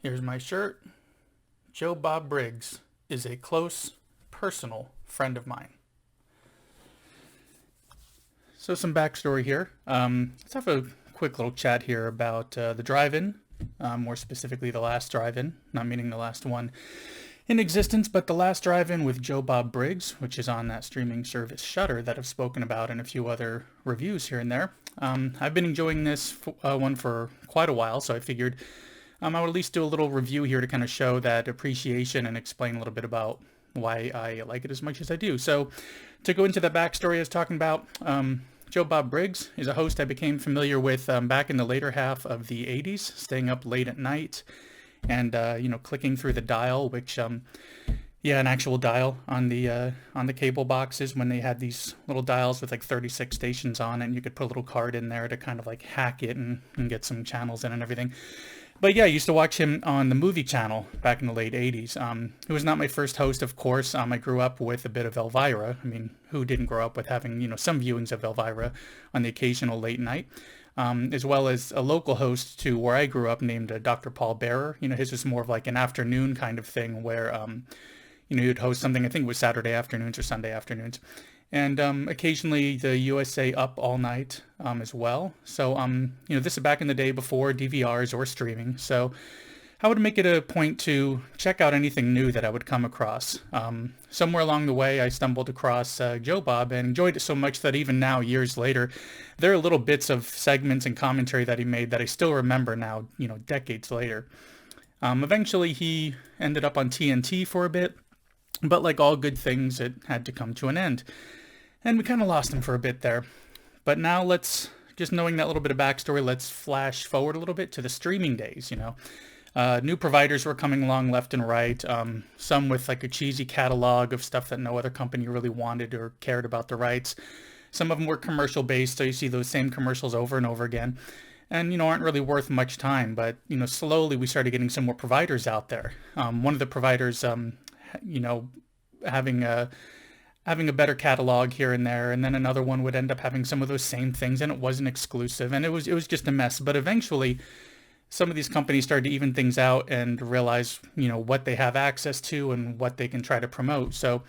Here's my shirt. Joe Bob Briggs is a close, personal friend of mine. So some backstory here. Let's have a quick little chat here about the drive-in, more specifically the last drive-in, not meaning the last one in existence, but the last drive-in with Joe Bob Briggs, which is on that streaming service Shudder that I've spoken about in a few other reviews here and there. I've been enjoying this one for quite a while, so I figured I would at least do a little review here to kind of show that appreciation and explain a little bit about why I like it as much as I do. So to go into the backstory I was talking about, Joe Bob Briggs is a host I became familiar with back in the later half of the 80s, staying up late at night and, clicking through the dial, which, an actual dial on the cable boxes when they had these little dials with like 36 stations on it, and you could put a little card in there to kind of like hack it and get some channels in and everything. But yeah, I used to watch him on the movie channel back in the late 80s. He was not my first host, of course. I grew up with a bit of Elvira. I mean, who didn't grow up with having, some viewings of Elvira on the occasional late night, as well as a local host to where I grew up named Dr. Paul Bearer. His was more of like an afternoon kind of thing where, he would host something, I think it was Saturday afternoons or Sunday afternoons. And occasionally the USA Up All Night as well. So, this is back in the day before DVRs or streaming. So I would make it a point to check out anything new that I would come across. Somewhere along the way, I stumbled across Joe Bob and enjoyed it so much that even now, years later, there are little bits of segments and commentary that he made that I still remember now, decades later. Eventually, he ended up on TNT for a bit. But like all good things, it had to come to an end. And we kind of lost him for a bit there. But now just knowing that little bit of backstory, let's flash forward a little bit to the streaming days, New providers were coming along left and right, some with like a cheesy catalog of stuff that no other company really wanted or cared about the rights. Some of them were commercial based, so you see those same commercials over and over again. And, aren't really worth much time. But, slowly we started getting some more providers out there. One of the providers having a better catalog here and there, and then another one would end up having some of those same things, and it wasn't exclusive, and it was just a mess. But eventually, some of these companies started to even things out and realize, what they have access to and what they can try to promote. So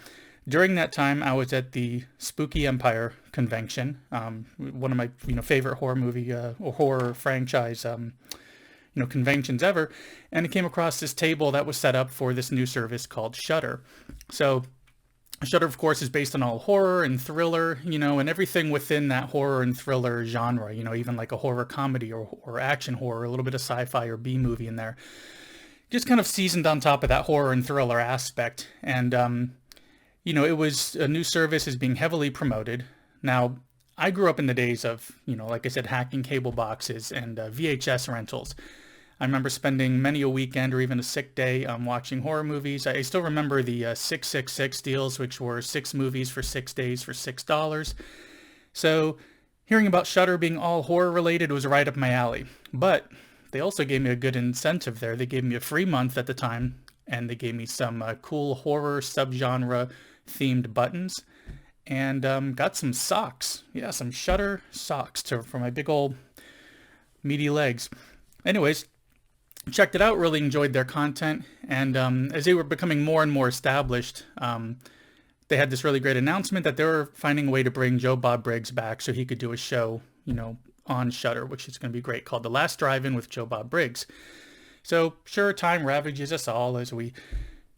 during that time, I was at the Spooky Empire convention, one of my favorite horror movie or horror franchise conventions ever, and I came across this table that was set up for this new service called Shudder. So Shudder, of course, is based on all horror and thriller, and everything within that horror and thriller genre, even like a horror comedy or action horror, a little bit of sci-fi or B-movie in there. Just kind of seasoned on top of that horror and thriller aspect. And, it was a new service is being heavily promoted. Now, I grew up in the days of, like I said, hacking cable boxes and VHS rentals. I remember spending many a weekend or even a sick day watching horror movies. I still remember the 666 deals, which were 6 movies for 6 days for $6. So hearing about Shudder being all horror related was right up my alley. But they also gave me a good incentive there. They gave me a free month at the time, and they gave me some cool horror subgenre themed buttons, and got some socks. Yeah, some Shudder socks for my big old meaty legs. Anyways, checked it out, really enjoyed their content, and as they were becoming more and more established, they had this really great announcement that they were finding a way to bring Joe Bob Briggs back so he could do a show, on Shudder, which is going to be great, called The Last Drive-In with Joe Bob Briggs. So sure, time ravages us all as we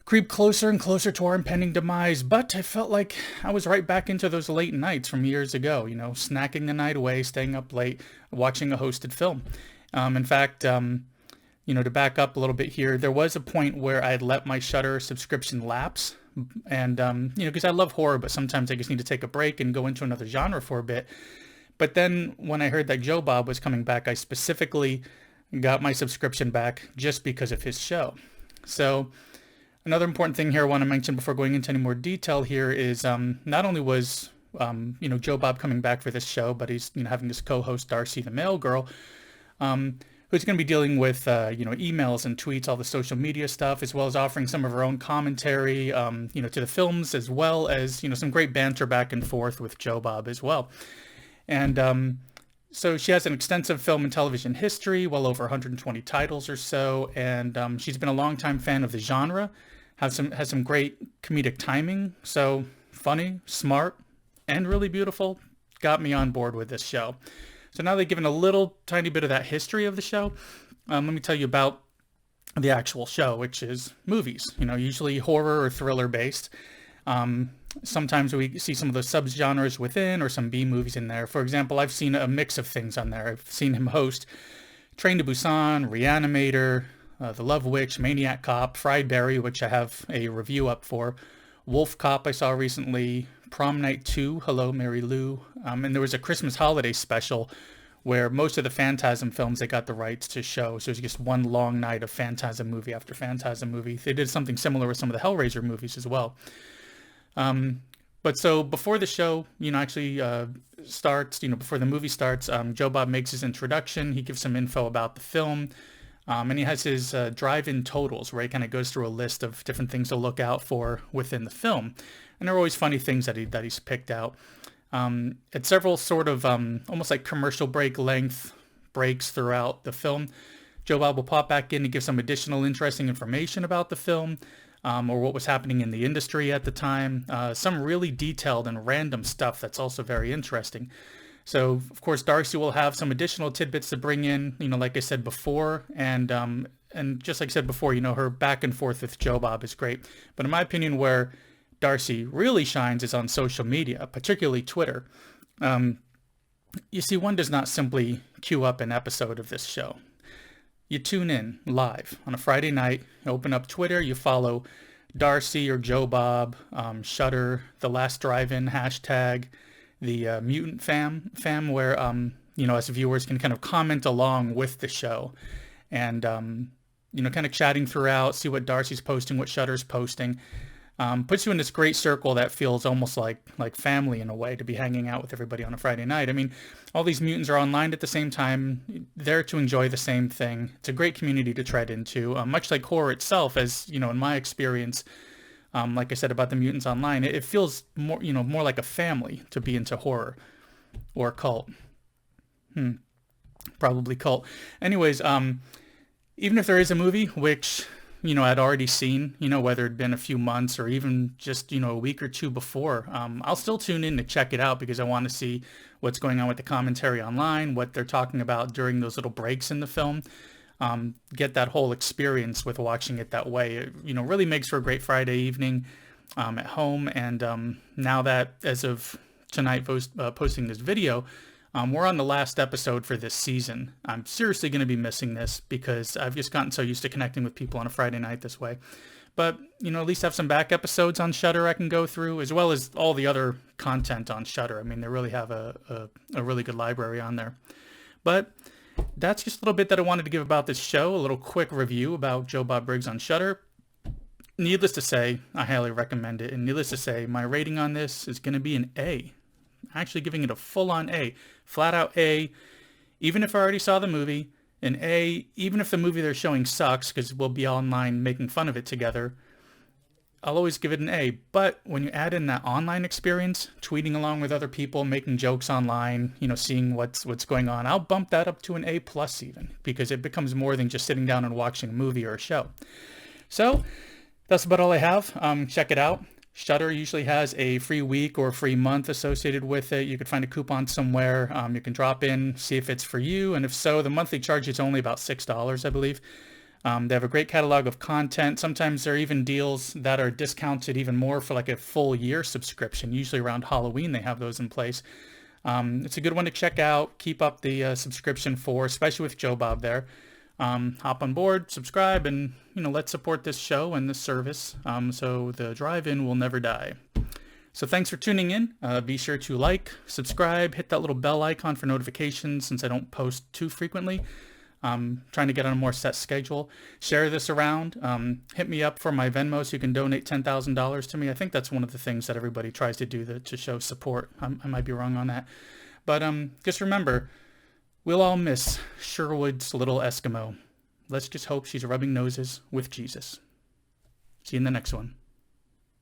creep closer and closer to our impending demise, but I felt like I was right back into those late nights from years ago, snacking the night away, staying up late, watching a hosted film. In fact, to back up a little bit here, there was a point where I had let my Shudder subscription lapse, and, because I love horror, but sometimes I just need to take a break and go into another genre for a bit. But then when I heard that Joe Bob was coming back, I specifically got my subscription back just because of his show. So another important thing here I want to mention before going into any more detail here is not only was, Joe Bob coming back for this show, but he's, having this co-host Darcy, the mail girl, who's going to be dealing with, emails and tweets, all the social media stuff, as well as offering some of her own commentary, to the films, as well as, some great banter back and forth with Joe Bob as well. And So she has an extensive film and television history, well over 120 titles or so, and she's been a longtime fan of the genre. Has some great comedic timing, so funny, smart, and really beautiful. Got me on board with this show. So now they've given a little tiny bit of that history of the show. Let me tell you about the actual show, which is movies. Usually horror or thriller based. Sometimes we see some of the subgenres within or some B movies in there. For example, I've seen a mix of things on there. I've seen him host Train to Busan, Reanimator, The Love Witch, Maniac Cop, Fried Berry, which I have a review up for, Wolf Cop I saw recently, Prom Night 2, Hello Mary Lou, and there was a Christmas holiday special where most of the Phantasm films they got the rights to show. So it was just one long night of Phantasm movie after Phantasm movie. They did something similar with some of the Hellraiser movies as well. But so before the show, actually starts, before the movie starts, Joe Bob makes his introduction. He gives some info about the film, and he has his drive-in totals where he kind of goes through a list of different things to look out for within the film. And there are always funny things that he's picked out. At several sort of almost like commercial break length breaks throughout the film, Joe Bob will pop back in and give some additional interesting information about the film. Or what was happening in the industry at the time. Some really detailed and random stuff that's also very interesting. So, of course, Darcy will have some additional tidbits to bring in, like I said before. And just like I said before, her back and forth with Joe Bob is great. But in my opinion, where Darcy really shines is on social media, particularly Twitter. You see, one does not simply queue up an episode of this show. You tune in live on a Friday night, you open up Twitter, you follow Darcy or Joe Bob, Shudder, The Last Drive-In hashtag, the Mutant Fam, where, us viewers can kind of comment along with the show and, kind of chatting throughout, see what Darcy's posting, what Shudder's posting. Puts you in this great circle that feels almost like family in a way to be hanging out with everybody on a Friday night. I mean, all these mutants are online at the same time, there to enjoy the same thing. It's a great community to tread into, much like horror itself, as, in my experience, like I said about the mutants online, it feels more like a family to be into horror or cult. Probably cult. Anyways, even if there is a movie, which I'd already seen, whether it'd been a few months or even just, a week or two before, I'll still tune in to check it out because I want to see what's going on with the commentary online, what they're talking about during those little breaks in the film, get that whole experience with watching it that way. It, really makes for a great Friday evening at home. And now that, as of tonight, posting this video, we're on the last episode for this season. I'm seriously going to be missing this because I've just gotten so used to connecting with people on a Friday night this way. But, at least have some back episodes on Shudder I can go through, as well as all the other content on Shudder. I mean, they really have a really good library on there. But that's just a little bit that I wanted to give about this show, a little quick review about Joe Bob Briggs on Shudder. Needless to say, I highly recommend it. And needless to say, my rating on this is going to be an A. Actually giving it a full-on A, flat out A, even if I already saw the movie, an A, even if the movie they're showing sucks, because we'll be online making fun of it together, I'll always give it an A. But when you add in that online experience, tweeting along with other people, making jokes online, seeing what's going on, I'll bump that up to an A plus even, because it becomes more than just sitting down and watching a movie or a show. So that's about all I have. Check it out. Shudder usually has a free week or a free month associated with it. You could find a coupon somewhere. You can drop in, see if it's for you. And if so, the monthly charge is only about $6, I believe. They have a great catalog of content. Sometimes there are even deals that are discounted even more for like a full year subscription. Usually around Halloween, they have those in place. It's a good one to check out. Keep up the subscription for, especially with Joe Bob there. Hop on board, subscribe, and let's support this show and this service so the drive-in will never die. So thanks for tuning in. Be sure to like, subscribe, hit that little bell icon for notifications since I don't post too frequently. Trying to get on a more set schedule. Share this around. Hit me up for my Venmo so you can donate $10,000 to me. I think that's one of the things that everybody tries to do to show support. I might be wrong on that. But just remember, we'll all miss Sherwood's little Eskimo. Let's just hope she's rubbing noses with Jesus. See you in the next one.